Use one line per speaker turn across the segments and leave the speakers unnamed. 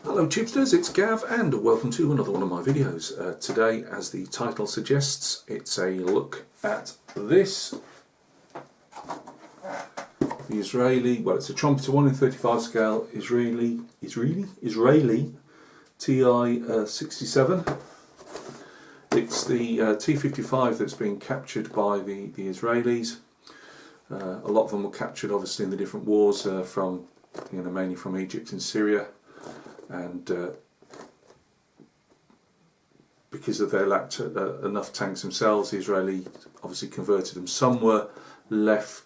Hello chipsters, it's Gav and welcome to another one of my videos. Today, as the title suggests, it's a look at this. The Israeli, well, it's a Trumpeter 1 in 35 scale Israeli Ti-67. It's the Ti-55 that's been captured by the Israelis. A lot of them were captured obviously in the different wars from, mainly from Egypt and Syria. And because they lacked enough tanks themselves, the Israelis obviously converted them. Some were left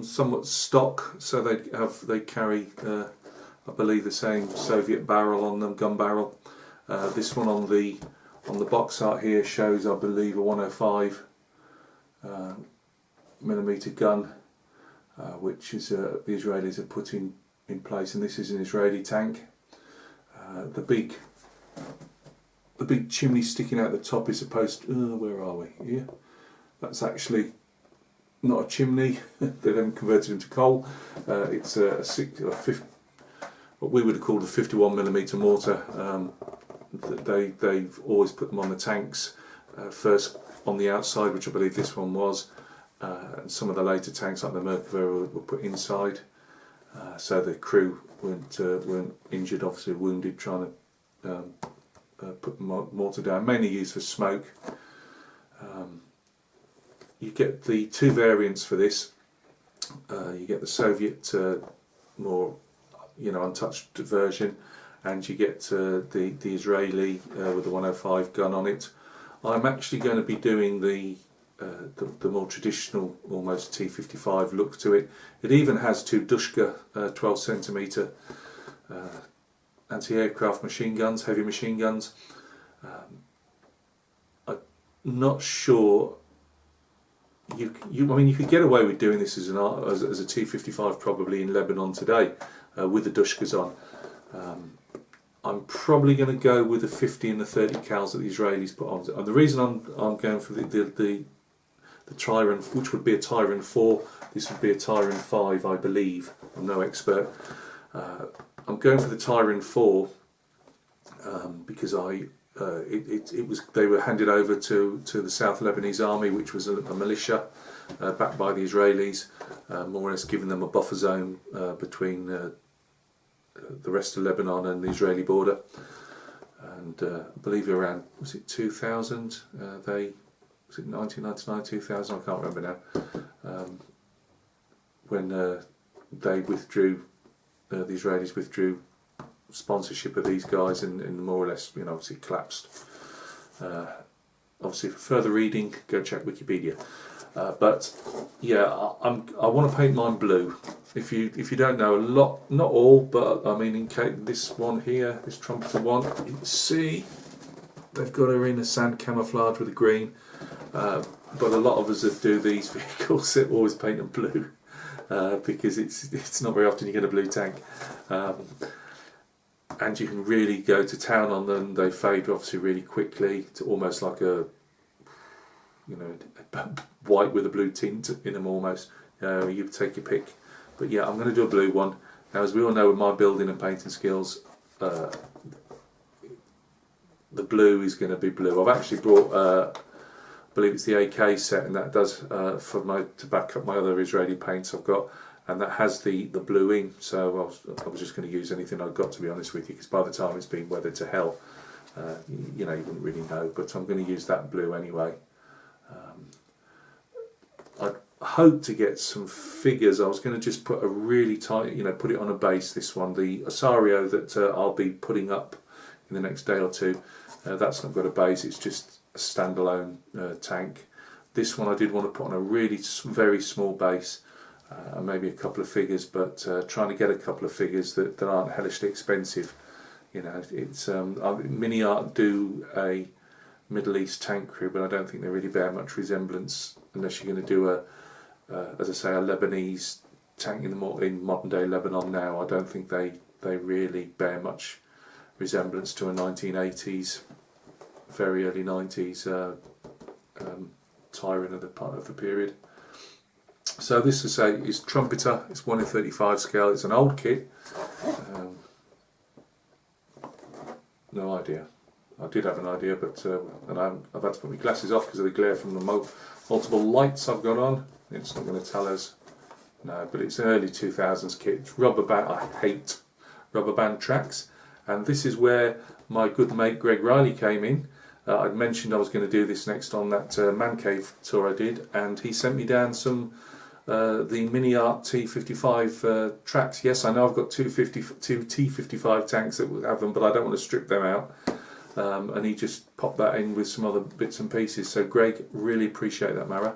somewhat stock, so they carry, I believe, the same Soviet barrel on them, gun barrel. This one on the box art here shows, I believe, a 105 millimeter gun, which is the Israelis have put in place, and this is an Israeli tank. The big chimney sticking out the top is supposed to, where are we? Here. That's actually not a chimney. They haven't converted into coal. It's what we would have called a 51 millimeter mortar. They've always put them on the tanks first on the outside, which I believe this one was. And some of the later tanks, like the Merkava, were put inside, so the crew weren't injured, obviously wounded, trying to put the mortar down. Mainly used for smoke. You get the two variants for this. You get the Soviet, more untouched version, and you get the Israeli with the 105 gun on it. I'm actually going to be doing the more traditional, almost Ti-55 look to it. It even has two Dushka 12 centimeter anti-aircraft machine guns, heavy machine guns. I'm not sure. I mean, you could get away with doing this as a Ti-55 probably in Lebanon today with the Dushkas on. I'm probably going to go with the 50 and the 30 cals that the Israelis put on. And the reason I'm going for the Tiran, which would be a Tiran 4, this would be a Tiran 5, I believe. I'm no expert. I'm going for the Tiran 4 because they were handed over to the South Lebanese army, which was a militia backed by the Israelis, more or less giving them a buffer zone between the rest of Lebanon and the Israeli border. And I believe around, was it 2000? Was it 1999, 2000? I can't remember now. When they withdrew, the Israelis withdrew sponsorship of these guys and more or less, obviously collapsed. Obviously, for further reading, go check Wikipedia. But yeah, I want to paint mine blue. If you don't know, a lot, not all, but I mean, in case this one here, this Trumpeter one, you can see they've got her in a sand camouflage with a green. But a lot of us that do these vehicles that always paint them blue because it's not very often you get a blue tank, and you can really go to town on them. They fade obviously really quickly to almost like a white with a blue tint in them almost. You take your pick, but yeah, I'm going to do a blue one. Now, as we all know with my building and painting skills, the blue is going to be blue. I've actually brought I believe it's the AK set, and that does to back up my other Israeli paints I've got, and that has the blue in. So I was just going to use anything I've got, to be honest with you, because by the time it's been weathered to hell, you wouldn't really know. But I'm going to use that blue anyway. I hope to get some figures. I was going to just put a really tight, put it on a base. This one, the Osario that I'll be putting up in the next day or two. That's not got a base. It's just a standalone tank. This one I did want to put on a really very small base, and maybe a couple of figures, but trying to get a couple of figures that aren't hellishly expensive. It's Mini Art do a Middle East tank crew, but I don't think they really bear much resemblance unless you're going to do as I say, a Lebanese tank in modern day Lebanon now. I don't think they really bear much resemblance to a 1980s, very early 90s Tiran of the period. So this is Trumpeter. It's 1 in 35 scale. It's an old kit. No idea. I did have an idea, but and I've had to put my glasses off because of the glare from the multiple lights I've got on. It's not going to tell us. No, but it's an early 2000s kit. It's rubber band. I hate rubber band tracks, and this is where my good mate Greg Riley came in. I'd mentioned I was going to do this next on that Man Cave tour I did, and he sent me down some the Mini Art T55 tracks. Yes, I know I've got two T55 tanks that have them, but I don't want to strip them out. And he just popped that in with some other bits and pieces. So Greg, really appreciate that, Mara.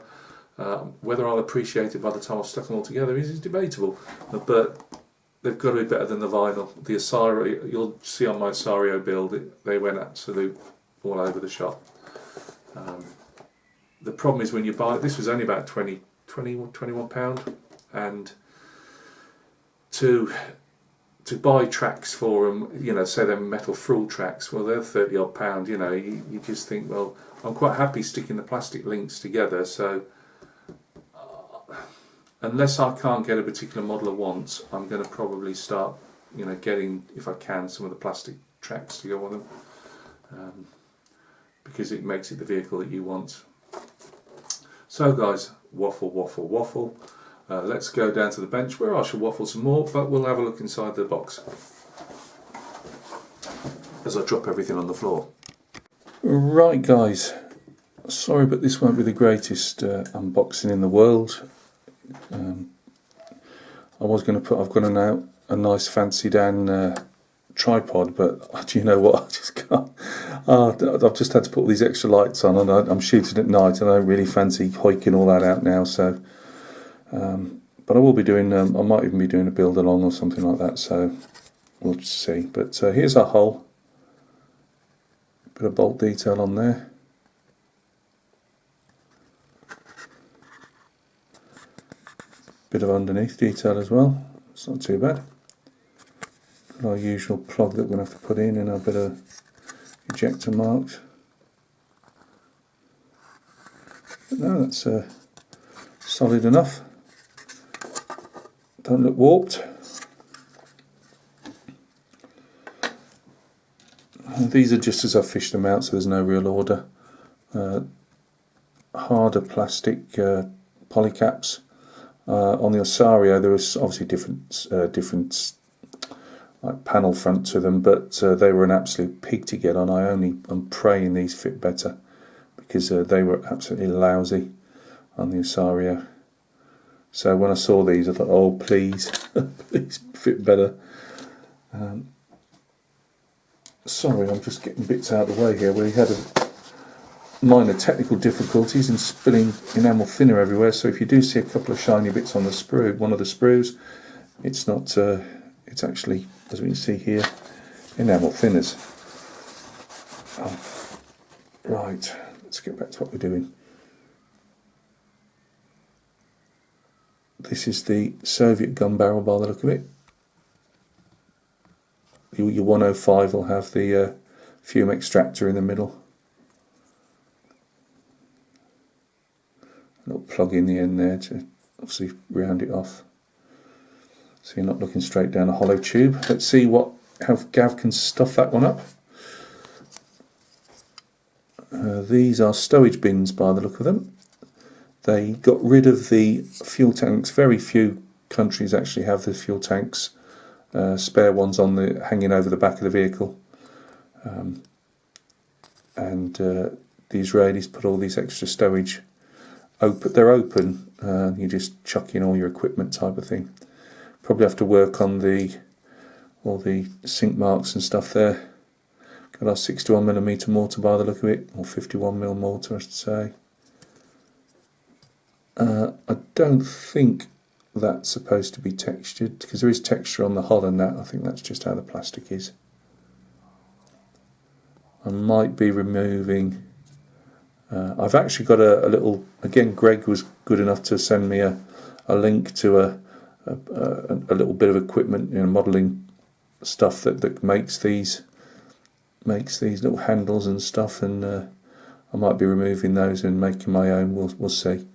Whether I'll appreciate it by the time I've stuck them all together is debatable, but they've got to be better than the vinyl. The Asario, you'll see on my Asario build, they went absolute all over the shop. The problem is when you buy, this was only about 21 pound, and to buy tracks for them, you know, say they're metal frill tracks, well, they're 30 odd pound, you know, you just think, well, I'm quite happy sticking the plastic links together, so unless I can't get a particular model I want, I'm going to probably start, you know, getting, if I can, some of the plastic tracks to go on them, because it makes it the vehicle that you want. So guys, waffle. Let's go down to the bench where I shall waffle some more, but we'll have a look inside the box as I drop everything on the floor. Right guys, sorry but this won't be the greatest unboxing in the world. I was going to put, I've got a nice fancy Dan tripod, but do you know what, I just can't. I've just had to put all these extra lights on, and I'm shooting at night and I don't really fancy hoiking all that out now, so but I will be doing, I might even be doing a build along or something like that, so we'll just see. But here's our hull, bit of bolt detail on there, bit of underneath detail as well, it's not too bad. Our usual plug that we're going to have to put in, and a bit of ejector marks. But no, that's solid enough. Don't look warped. These are just as I've fished them out, so there's no real order. Harder plastic polycaps. On the Asario there was obviously different like panel front to them, but they were an absolute pig to get on. I'm praying these fit better, because they were absolutely lousy on the Asario. So when I saw these, I thought, oh please, please fit better. Sorry, I'm just getting bits out of the way here. We had minor technical difficulties in spilling enamel thinner everywhere, so if you do see a couple of shiny bits on the sprue, one of the sprues, it's not, it's actually, as we can see here, enamel thinners. Right, let's get back to what we're doing. This is the Soviet gun barrel by the look of it. Your 105 will have the fume extractor in the middle. A little plug in the end there to obviously round it off, so you're not looking straight down a hollow tube. Let's see how Gav can stuff that one up. These are stowage bins by the look of them. They got rid of the fuel tanks. Very few countries actually have the fuel tanks, spare ones on hanging over the back of the vehicle. And the Israelis put all these extra stowage. They're open, you just chuck in all your equipment type of thing. Probably have to work on all the sink marks and stuff there. Got our 61mm mortar by the look of it, or 51mm mortar I should say. I don't think that's supposed to be textured, because there is texture on the hull and that. I think that's just how the plastic is. I might be removing... I've actually got a little, again Greg was good enough to send me a link to a little bit of equipment, you know, modelling stuff that makes these little handles and stuff, and I might be removing those and making my own. We'll see.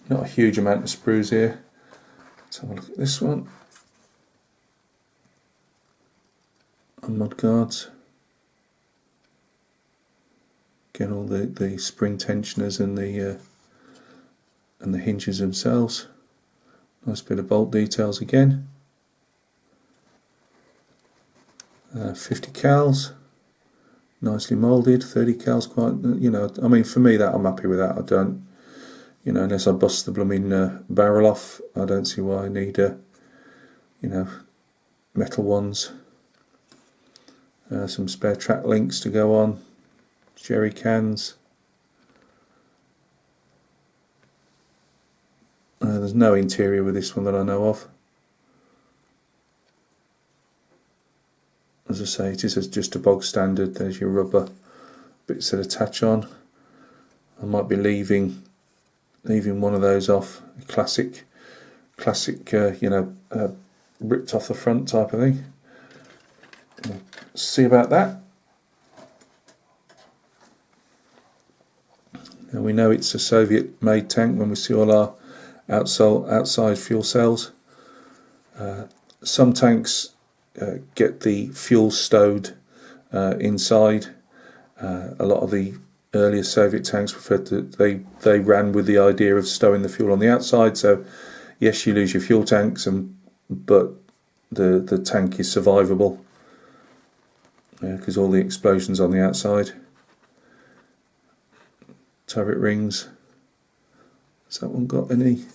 Not a huge amount of sprues here. Let's have a look at this one. and mud guards. Again, all the spring tensioners and the hinges themselves. Nice bit of bolt details again. 50 cals, nicely moulded. 30 cals, quite, you know, I mean, for me, that I'm happy with that. I don't, you know, unless I bust the blooming barrel off, I don't see why I need you know, metal ones. Some spare track links to go on, jerry cans. There's no interior with this one that I know of. As I say, it is just a bog standard. There's your rubber bits that attach on. I might be leaving one of those off. Classic, you know, ripped off the front type of thing. We'll see about that. Now we know it's a Soviet-made tank when we see all our outside fuel cells. Some tanks get the fuel stowed inside. A lot of the earlier Soviet tanks they ran with the idea of stowing the fuel on the outside. So yes, you lose your fuel tanks, but the tank is survivable because all the explosions on the outside. Turret rings. Has that one got any?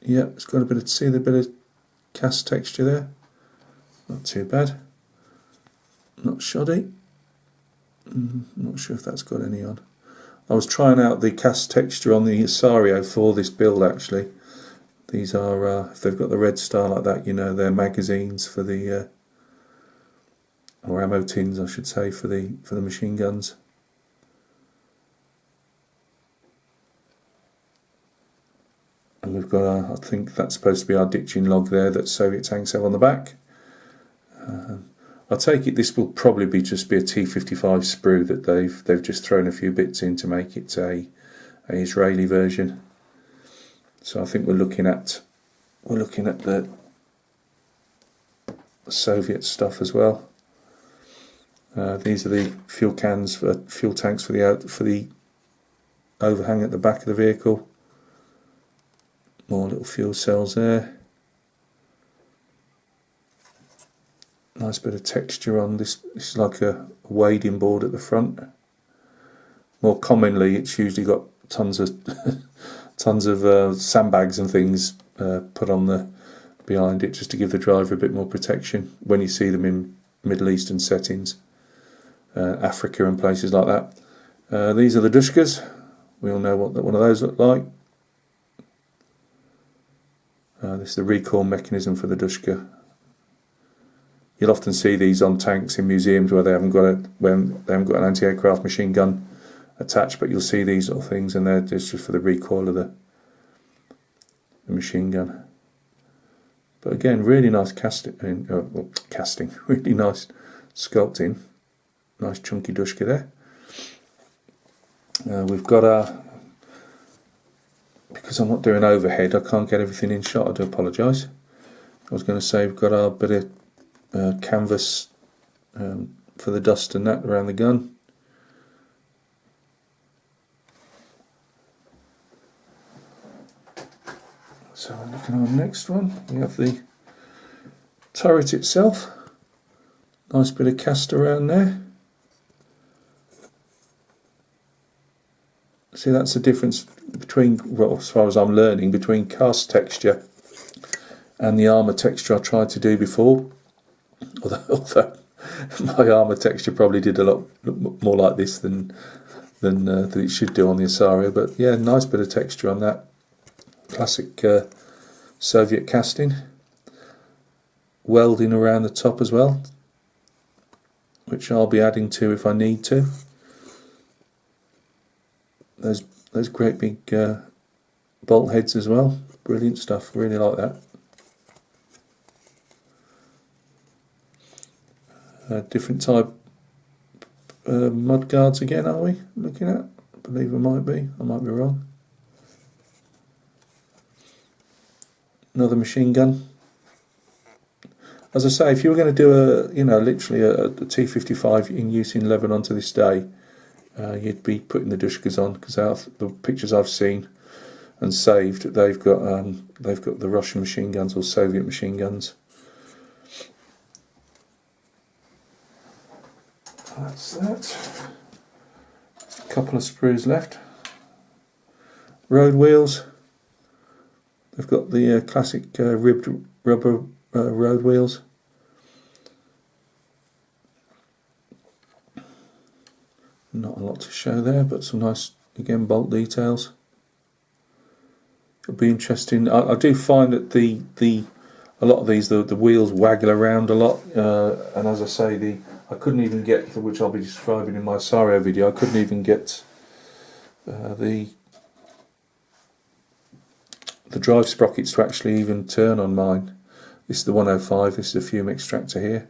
Yeah, it's got a bit of, see the bit of cast texture there. Not too bad. Not shoddy. Not sure if that's got any on. I was trying out the cast texture on the Asario for this build actually. These are, if they've got the red star like that, you know, they're magazines for the, or ammo tins I should say, for the machine guns. And we've got I think that's supposed to be our ditching log there that Soviet tanks have on the back. I take it this will probably just be a Ti-67 sprue that they've just thrown a few bits in to make it a Israeli version. So I think we're looking at the Soviet stuff as well. These are the fuel tanks for the overhang at the back of the vehicle. More little fuel cells there. Nice bit of texture on this. This is like a wading board at the front. More commonly, it's usually got tons of sandbags and things put on the behind it just to give the driver a bit more protection when you see them in Middle Eastern settings, Africa and places like that. These are the dushkas. We all know what one of those look like. This is the recoil mechanism for the dushka. You'll often see these on tanks in museums where they haven't got an anti-aircraft machine gun attached, but you'll see these little things, and they're just for the recoil of the machine gun. But again, really nice casting, really nice sculpting, nice chunky dushka there. We've got because I'm not doing overhead, I can't get everything in shot. I do apologise. I was going to say we've got our bit of canvas for the dust and that around the gun. So looking on the next one, we have the turret itself. Nice bit of cast around there. See, that's the difference between, well, as far as I'm learning, between cast texture and the armour texture I tried to do before. Although my armour texture probably did a lot more like this than it should do on the Asario. But yeah, nice bit of texture on that. Classic Soviet casting. Welding around the top as well, which I'll be adding to if I need to. Those great big bolt heads as well. Brilliant stuff. Really like that. Different type mud guards again, are we looking at? I believe it might be. I might be wrong. Another machine gun. as I say, if you were going to do literally a T-55 in use in Lebanon to this day, you'd be putting the Dushkas on, because the pictures I've seen and saved, they've got the Russian machine guns or Soviet machine guns. That's that. Just a couple of sprues left. Road wheels. They've got the classic ribbed rubber road wheels. Not a lot to show there, but some nice, again, bolt details. It'll be interesting. I do find that a lot of these the wheels waggle around a lot, and as I say, I couldn't even get, which I'll be describing in my Sario video, I couldn't even get the drive sprockets to actually even turn on mine. This is the 105, this is a fume extractor here.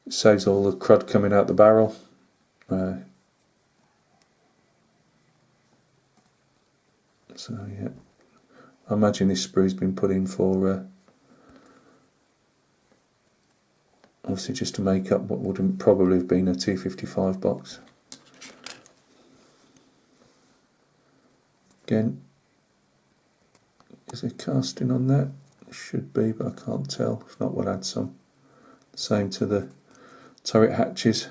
It saves all the crud coming out the barrel. So yeah, I imagine this sprue's been put in for obviously just to make up what would probably have been a T-55 box. Again, is there casting on that? Should be, but I can't tell. If not, we'll add some. Same to the turret hatches.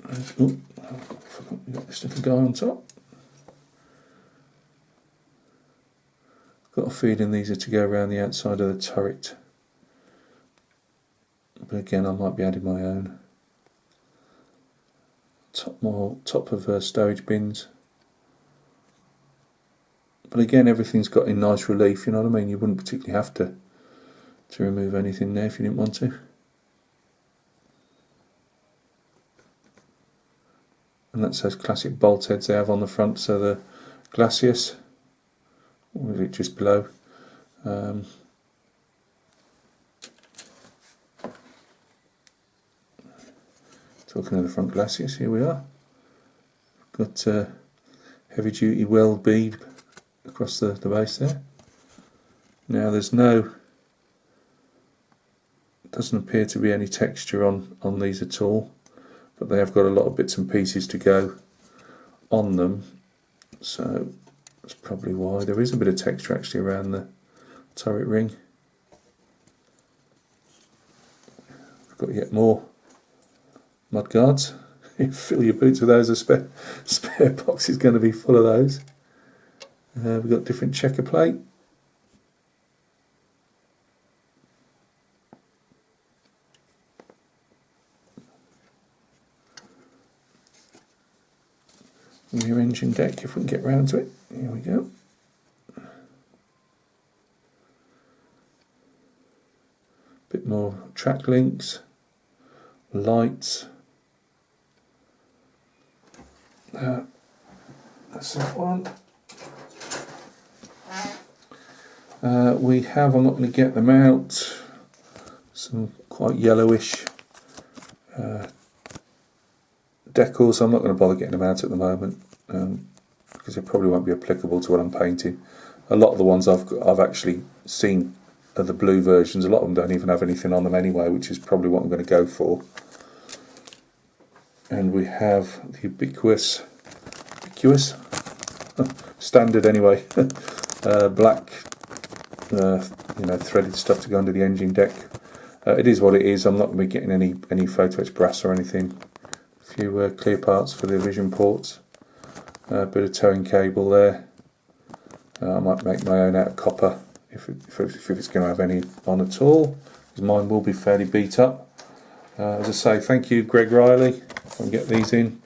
Oh, I forgot we got this little guy on top. Got a feeling these are to go around the outside of the turret. But again, I might be adding my own. Top of stowage bins. But again, everything's got in nice relief, you know what I mean? You wouldn't particularly have to remove anything there if you didn't want to. And that's those classic bolt heads they have on the front, so the Glacius, or is it just below? Talking of the front Glacius, here we are. Got heavy duty weld bead across the base there. Now there's doesn't appear to be any texture on these at all, but they have got a lot of bits and pieces to go on them, so that's probably why. There is a bit of texture actually around the turret ring. We've got yet more mud guards. You fill your boots with those, a spare box is going to be full of those. We've got different checker plate. Rear engine deck, if we can get round to it. Here we go. Bit more track links, lights. That's that one. We have, I'm not going to get them out, some quite yellowish decals. I'm not going to bother getting them out at the moment because they probably won't be applicable to what I'm painting. A lot of the ones I've actually seen are the blue versions. A lot of them don't even have anything on them anyway, which is probably what I'm going to go for. And we have the ubiquitous standard anyway, black threaded stuff to go under the engine deck. It is what it is. I'm not going to be getting any photo etch brass or anything. A few clear parts for the vision ports, a bit of towing cable there. I might make my own out of copper if it's going to have any on at all, because mine will be fairly beat up. As I say, thank you Greg Riley. I can get these in,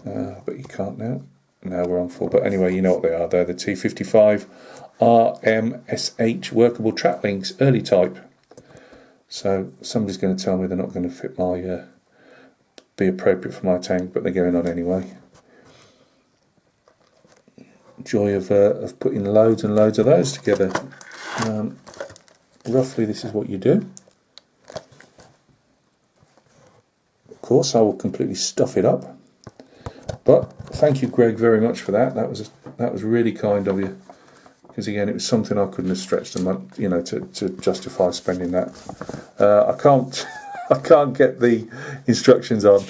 but you can't now. Now we're on full. But anyway, you know what they are. They're the T-55 RMSH workable trap links, early type. So somebody's going to tell me they're not going to fit my be appropriate for my tank, but they're going on anyway. Joy of putting loads and loads of those together. Roughly, this is what you do. Of course, I will completely stuff it up. But thank you, Greg, very much for that. That was really kind of you, because again, it was something I couldn't have stretched a month, you know, to justify spending that. I can't I can't get the instructions on.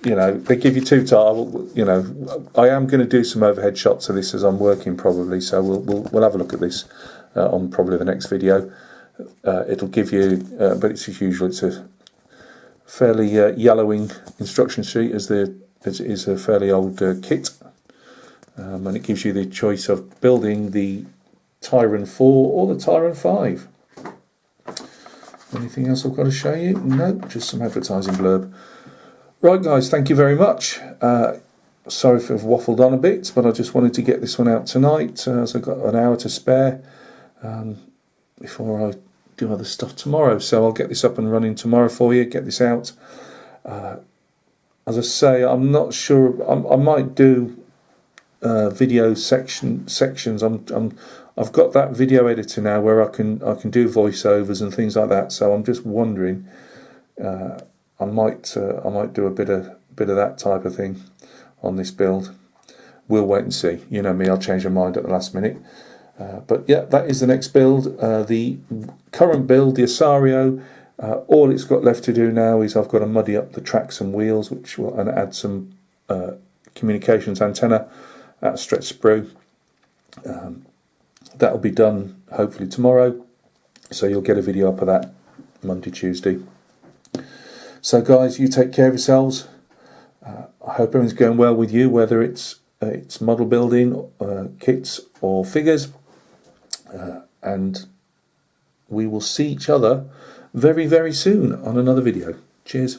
You know, they give you two tiles. You know, I am going to do some overhead shots of this as I'm working probably, so we'll have a look at this on probably the next video. It'll give you, but it's as usual, it's a fairly yellowing instruction sheet as it is a fairly old kit, and it gives you the choice of building the Tiran 4 or the Tiran 5. Anything else I've got to show you? No, just some advertising blurb. Right guys, thank you very much. Sorry if I've waffled on a bit, but I just wanted to get this one out tonight as I've got an hour to spare before I do other stuff tomorrow. So I'll get this up and running tomorrow for you, get this out. As I say, I'm not sure, I might do video sections. I've got that video editor now where I can do voiceovers and things like that. So I'm just wondering, I might do a bit of that type of thing on this build. We'll wait and see. You know me, I'll change my mind at the last minute. But yeah, that is the next build. The current build, the Asario, all it's got left to do now is I've got to muddy up the tracks and wheels, and add some communications antenna at a stretch sprue. That'll be done hopefully tomorrow, so you'll get a video up of that Monday, Tuesday. So guys, you take care of yourselves. I hope everything's going well with you, whether it's model building, kits or figures, and we will see each other very, very soon on another video. Cheers.